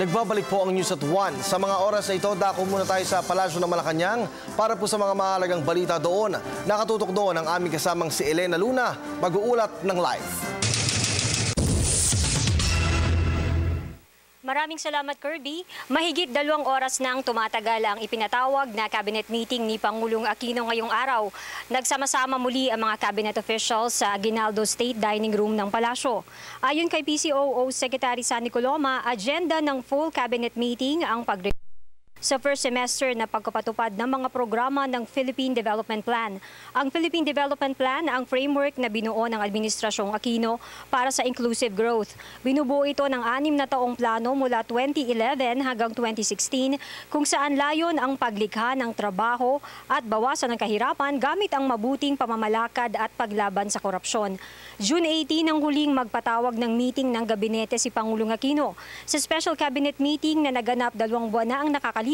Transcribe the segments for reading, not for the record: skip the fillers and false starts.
Nagbabalik po ang News at 1. Sa mga oras na ito, dako muna tayo sa Palasyo ng Malacanang para po sa mga mahalagang balita doon. Nakatutok doon ang aming kasamang si Elena Luna, mag-uulat ng live. Maraming salamat, Kirby. Mahigit 2 oras nang tumatagal ang ipinatawag na cabinet meeting ni Pangulong Aquino ngayong araw. Nagsama-sama muli ang mga cabinet officials sa Aguinaldo State Dining Room ng Palasyo. Ayon kay PCOO Secretary Sunny Coloma, agenda ng full cabinet meeting ang sa first semester na pagpapatupad ng mga programa ng Philippine Development Plan. Ang Philippine Development Plan ang framework na binuo ng Administrasyong Aquino para sa inclusive growth. Binubuo ito ng 6 na taong plano mula 2011 hanggang 2016 kung saan layon ang paglikha ng trabaho at bawasan ng kahirapan gamit ang mabuting pamamalakad at paglaban sa korupsyon. June 18 ang huling magpatawag ng meeting ng gabinete si Pangulong Aquino. Sa special cabinet meeting na naganap 2 buwan na ang nakakalipas,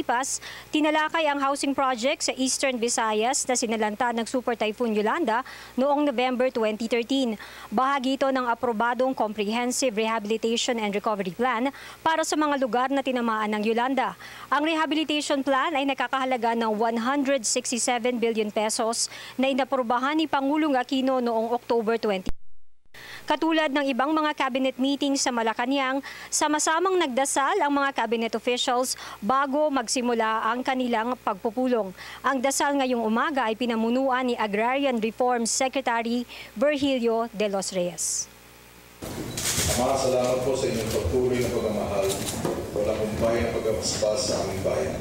tinalakay ang housing project sa Eastern Visayas na sinalanta ng Super Typhoon Yolanda noong November 2013. Bahagi ito ng aprobadong Comprehensive Rehabilitation and Recovery Plan para sa mga lugar na tinamaan ng Yolanda. Ang rehabilitation plan ay nakakahalaga ng 167 billion pesos na inaprubahan ni Pangulong Aquino noong October 20. Katulad ng ibang mga cabinet meetings sa Malacanang, sama-samang nagdasal ang mga cabinet officials bago magsimula ang kanilang pagpupulong. Ang dasal ngayong umaga ay pinamunuan ni Agrarian Reform Secretary Virgilio de los Reyes. Ama, salamat po sa inyong pagtuloy na pagmamahal. Walang kumpay na pagkapaspas sa aming bayan.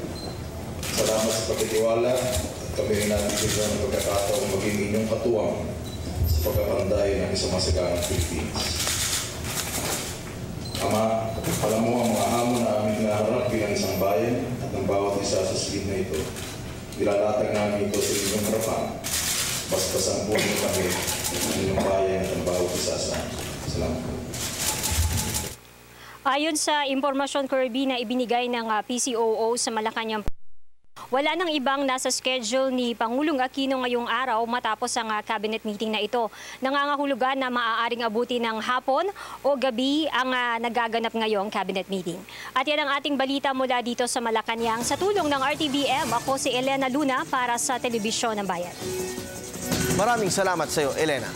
Salamat sa pagtitiwala at kami rin natin bigyan ng pagkakataong maging inyong katuwang sa pagkakanday ng isang masaganang Pilipinas. Ama, alam mo ang mga hamon na aming hinaharap bilang isang bayan at ng bawat isa sa silid na ito. Nilalatag namin ito sa inyong harapan. Basbasan po niyo kami ng inyong bayan at ng bawat isa sa amin. Salamat po. Ayon sa impormasyon, Kirby, na ibinigay ng PCOO sa Malacanang, wala nang ibang nasa schedule ni Pangulong Aquino ngayong araw matapos ang cabinet meeting na ito. Nangangahulugan na maaaring abuti ng hapon o gabi ang nagaganap ngayong cabinet meeting. At yan ang ating balita mula dito sa Malacanang. Sa tulong ng RTBM, ako si Elena Luna para sa Telebisyon ng Bayan. Maraming salamat sa iyo, Elena.